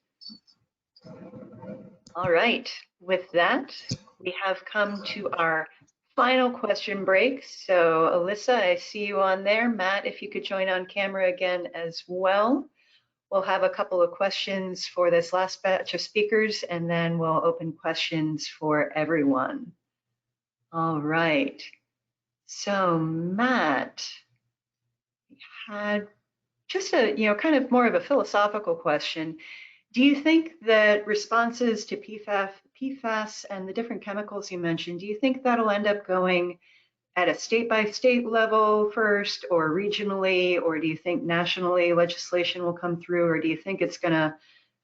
All right, with that, we have come to our final question break. So Alyssa, I see you on there. Matt, if you could join on camera again as well. We'll have a couple of questions for this last batch of speakers, and then we'll open questions for everyone. All right. So Matt had just a, kind of more of a philosophical question. Do you think that responses to PFAS and the different chemicals you mentioned, do you think that'll end up going at a state-by-state level first, or regionally, or do you think nationally legislation will come through, or do you think it's going to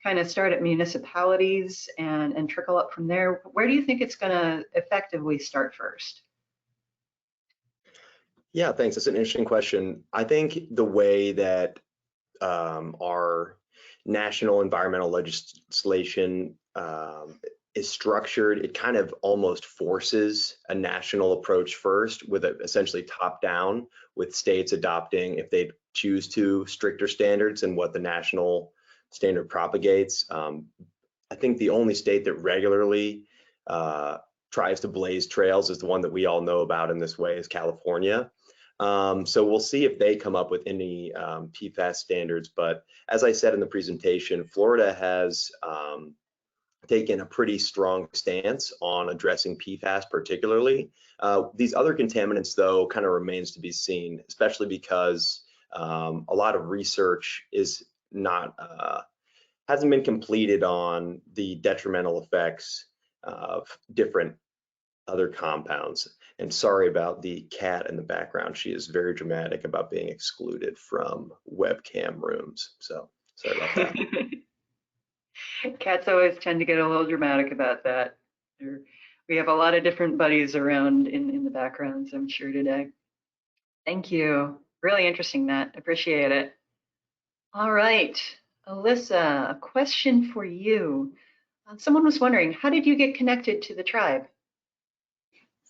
kind of start at municipalities and trickle up from there? Where do you think it's going to effectively start first? Yeah, thanks. That's an interesting question. I think the way that our national environmental legislation is structured, it kind of almost forces a national approach first, with it essentially top down, with states adopting, if they choose to, stricter standards and what the national standard propagates. I think the only state that regularly tries to blaze trails is the one that we all know about in this way, is California. So we'll see if they come up with any PFAS standards. But as I said in the presentation, Florida has taken a pretty strong stance on addressing PFAS particularly. These other contaminants, though, kind of remains to be seen, especially because a lot of research is not hasn't been completed on the detrimental effects of different other compounds. And sorry about the cat in the background. She is very dramatic about being excluded from webcam rooms. So sorry about that. Cats always tend to get a little dramatic about that. We have a lot of different buddies around in the backgrounds, I'm sure, today. Thank you. Really interesting, Matt. Appreciate it. All right, Alyssa, a question for you. Someone was wondering, how did you get connected to the tribe?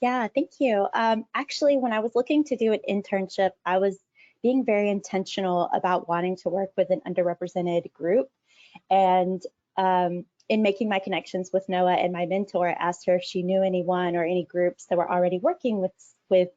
Yeah, thank you. Actually, when I was looking to do an internship, I was being very intentional about wanting to work with an underrepresented group. And in making my connections with NOAA and my mentor, I asked her if she knew anyone or any groups that were already working with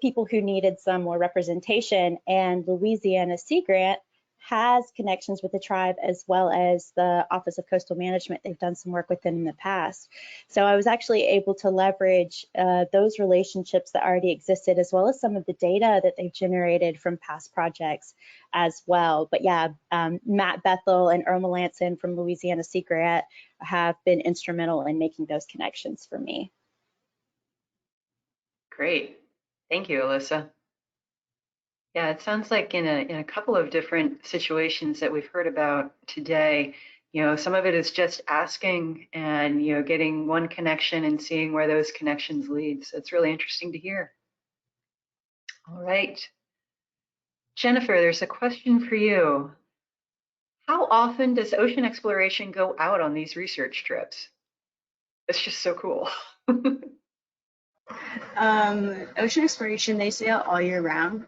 people who needed some more representation. And Louisiana Sea Grant has connections with the tribe, as well as the Office of Coastal Management. They've done some work with them in the past. So I was actually able to leverage those relationships that already existed, as well as some of the data that they've generated from past projects as well. But yeah, Matt Bethel and Irma Lanson from Louisiana Sea Grant have been instrumental in making those connections for me. Great. Thank you, Alyssa. Yeah, it sounds like in a couple of different situations that we've heard about today, some of it is just asking and, getting one connection and seeing where those connections lead. So it's really interesting to hear. All right. Jennifer, there's a question for you. How often does ocean exploration go out on these research trips? It's just so cool. Ocean exploration, they sail all year round.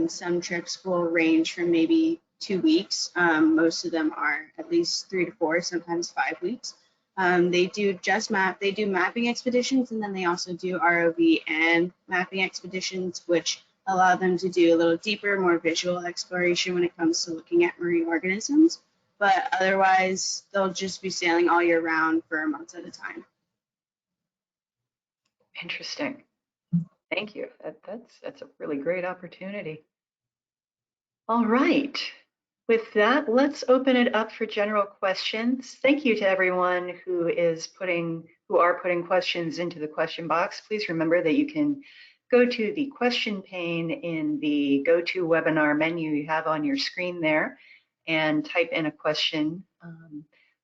Some trips will range from maybe 2 weeks. Most of them are at least 3 to 4, sometimes 5 weeks. They do mapping expeditions, and then they also do ROV and mapping expeditions, which allow them to do a little deeper, more visual exploration when it comes to looking at marine organisms. But otherwise, they'll just be sailing all year round for months at a time. Interesting. Thank you. That's a really great opportunity. All right. With that, let's open it up for general questions. Thank you to everyone who are putting questions into the question box. Please remember that you can go to the question pane in the GoToWebinar menu you have on your screen there and type in a question.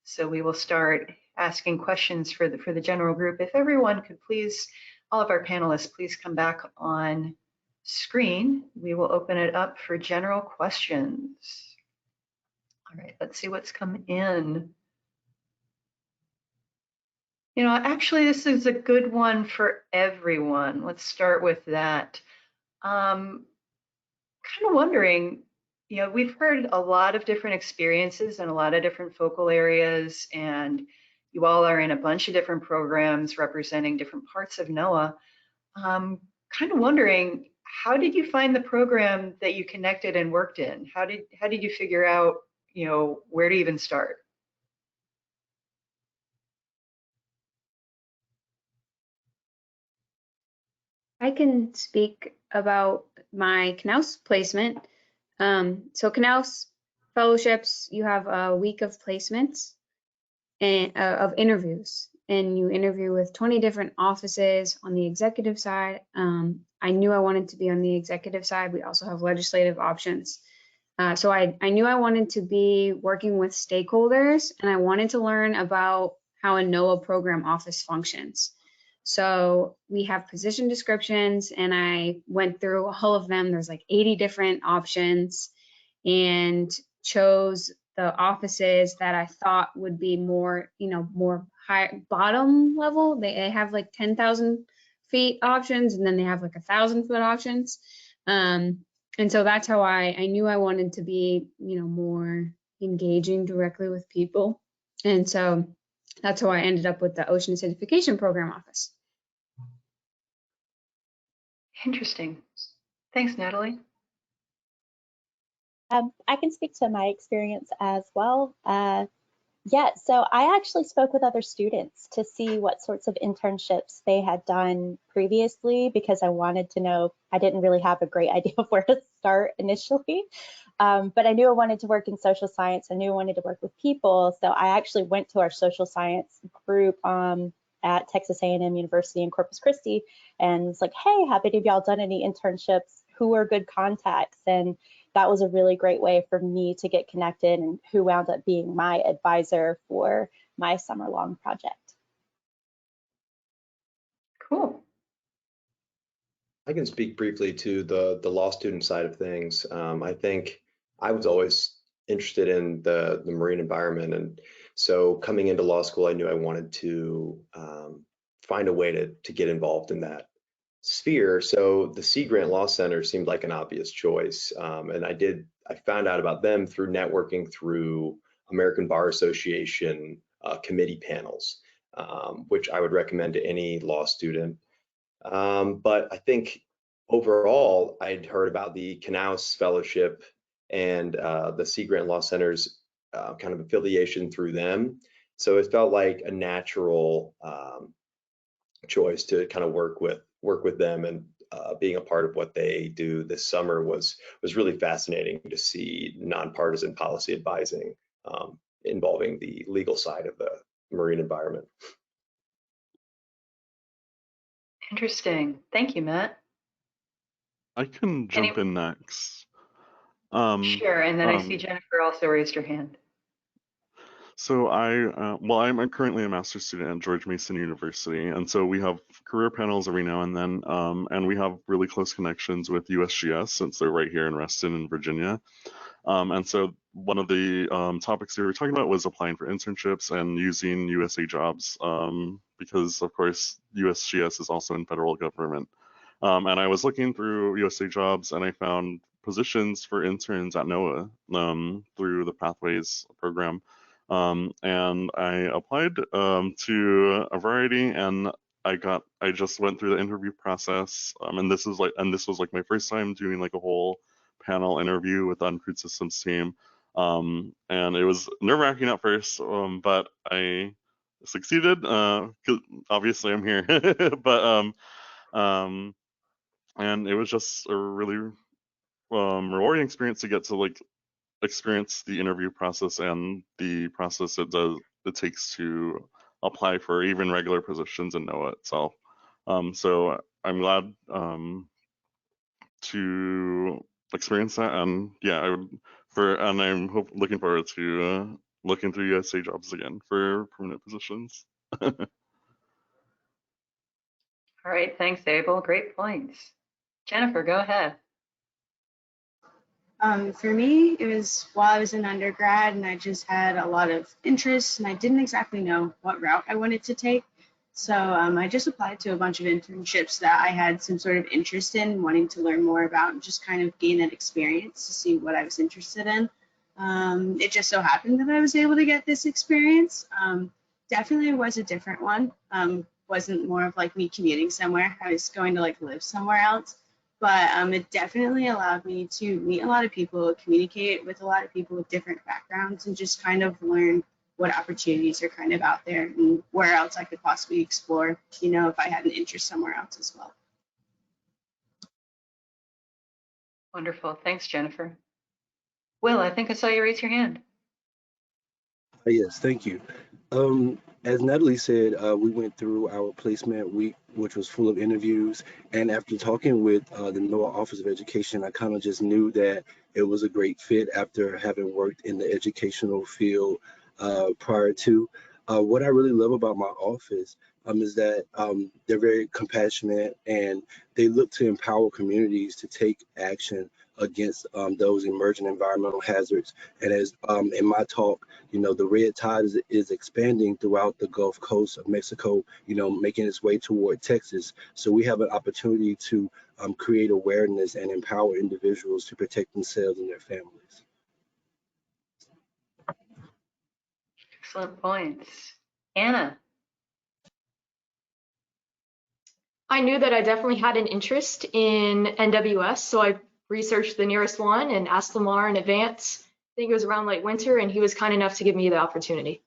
So we will start asking questions for the general group. If everyone could please, all of our panelists, please come back on screen. We will open it up for general questions. All right, let's see what's come in. Actually, this is a good one for everyone. Let's start with that. Kind of wondering, we've heard a lot of different experiences and a lot of different focal areas, and You all are in a bunch of different programs representing different parts of NOAA. Kind of wondering, how did you find the program that you connected and worked in? How did you figure out, where to even start? I can speak about my Knauss placement. So Knauss fellowships, you have a week of placements and of interviews, and you interview with 20 different offices on the executive side. I knew I wanted to be on the executive side. We also have legislative options. So I knew I wanted to be working with stakeholders, and I wanted to learn about how a NOAA program office functions. So we have position descriptions, and I went through all of them. There's like 80 different options, and chose the offices that I thought would be more, more high bottom level. They have like 10,000 feet options, and then they have like 1,000 foot options. And so that's how I knew I wanted to be, more engaging directly with people. And so that's how I ended up with the Ocean Acidification Program office. Interesting. Thanks, Natalie. I can speak to my experience as well. Yeah, so I actually spoke with other students to see what sorts of internships they had done previously, because I wanted to know. I didn't really have a great idea of where to start initially, but I knew I wanted to work in social science. I knew I wanted to work with people, so I actually went to our social science group at Texas A&M University in Corpus Christi and was like, hey, have any of y'all done any internships? Who are good contacts? And that was a really great way for me to get connected, and who wound up being my advisor for my summer-long project. Cool. I can speak briefly to the law student side of things. I think I was always interested in the marine environment, and so coming into law school, I knew I wanted to find a way to get involved in that sphere. So the Sea Grant Law Center seemed like an obvious choice, and I found out about them through networking through American Bar Association committee panels, which I would recommend to any law student. But I think overall, I'd heard about the Knauss Fellowship and the Sea Grant Law Center's kind of affiliation through them. So it felt like a natural choice to kind of work with them, and being a part of what they do this summer was really fascinating to see nonpartisan policy advising involving the legal side of the marine environment. Interesting. Thank you, Matt. I can jump in next. Sure, and then I see Jennifer also raised her hand. So I'm currently a master's student at George Mason University, and so we have career panels every now and then, and we have really close connections with USGS since they're right here in Reston in Virginia. And so one of the topics we were talking about was applying for internships and using USA Jobs, because of course USGS is also in federal government. And I was looking through USA Jobs, and I found positions for interns at NOAA through the Pathways program. And I applied to a variety, and I just went through the interview process, and this was like my first time doing like a whole panel interview with the Uncrewed Systems team, and it was nerve-wracking at first, but I succeeded. 'Cause obviously I'm here, but and it was just a really rewarding experience to get to like experience the interview process and the process it takes to apply for even regular positions in NOAA itself. So I'm glad to experience that, and yeah, I'm looking forward to looking through USA Jobs again for permanent positions. All right, thanks, Abel. Great points. Jennifer, go ahead. For me, it was while I was in undergrad, and I just had a lot of interests, and I didn't exactly know what route I wanted to take. So I just applied to a bunch of internships that I had some sort of interest in, wanting to learn more about, and just kind of gain that experience to see what I was interested in. It just so happened that I was able to get this experience. definitely was a different one. Wasn't more of like me commuting somewhere. I was going to like live somewhere else. But it definitely allowed me to meet a lot of people, communicate with a lot of people with different backgrounds, and just kind of learn what opportunities are kind of out there and where else I could possibly explore, you know, if I had an interest somewhere else as well. Wonderful. Thanks, Jennifer. Will, I think I saw you raise your hand. Yes, thank you. As Natalie said, we went through our placement week, which was full of interviews. And after talking with the NOAA Office of Education, I kind of just knew that it was a great fit after having worked in the educational field prior to. What I really love about my office is that they're very compassionate and they look to empower communities to take action against those emerging environmental hazards. And as in my talk, you know, the red tide is expanding throughout the Gulf Coast of Mexico, you know, making its way toward Texas. So we have an opportunity to create awareness and empower individuals to protect themselves and their families. Excellent points. Anna. I knew that I definitely had an interest in NWS, so I researched the nearest one and asked Lamar in advance. I think it was around late winter, and he was kind enough to give me the opportunity.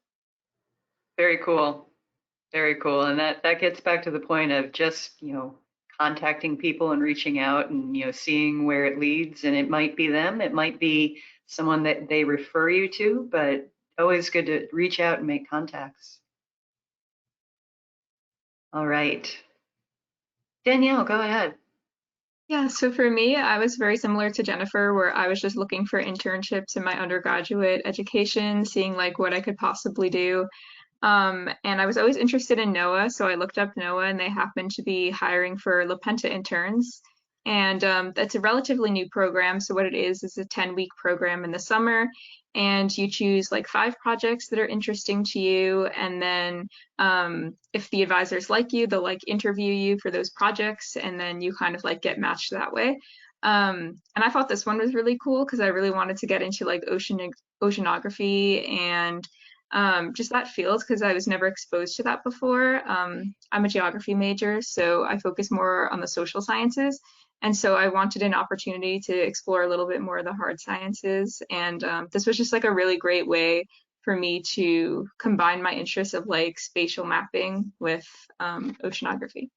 Very cool. Very cool. And that gets back to the point of just, you know, contacting people and reaching out and, you know, seeing where it leads. And it might be them, it might be someone that they refer you to, but always good to reach out and make contacts. All right. Danielle, go ahead. Yeah, so for me, I was very similar to Jennifer, where I was just looking for internships in my undergraduate education, seeing like what I could possibly do. And I was always interested in NOAA, so I looked up NOAA and they happened to be hiring for Lapenta interns. And that's a relatively new program. So what it is a 10-week program in the summer, and you choose like 5 projects that are interesting to you. And then if the advisors like you, they'll like interview you for those projects, and then you kind of like get matched that way. And I thought this one was really cool because I really wanted to get into like oceanography and just that field because I was never exposed to that before. I'm a geography major, so I focus more on the social sciences. And so I wanted an opportunity to explore a little bit more of the hard sciences. And this was just like a really great way for me to combine my interests of like spatial mapping with oceanography.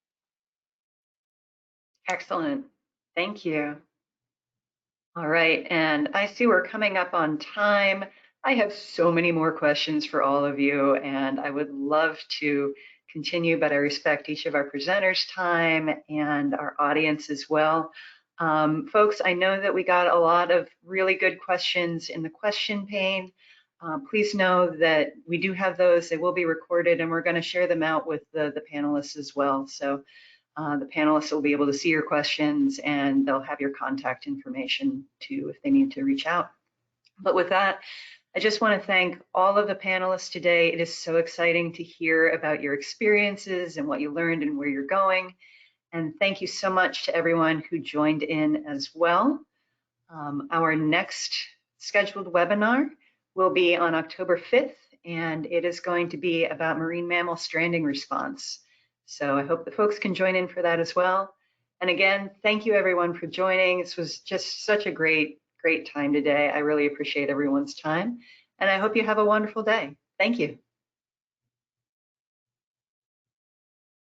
Excellent. Thank you. All right. And I see we're coming up on time. I have so many more questions for all of you, and I would love to continue, but I respect each of our presenters' time and our audience as well. Folks, I know that we got a lot of really good questions in the question pane. Please know that we do have those. They will be recorded, and we're going to share them out with the panelists as well. So the panelists will be able to see your questions, and they'll have your contact information too if they need to reach out. But with that, I just want to thank all of the panelists today. It is so exciting to hear about your experiences and what you learned and where you're going. And thank you so much to everyone who joined in as well. Our next scheduled webinar will be on October 5th, and it is going to be about marine mammal stranding response. So I hope the folks can join in for that as well. And again, thank you everyone for joining. This was just such a great time today. I really appreciate everyone's time, and I hope you have a wonderful day. Thank you.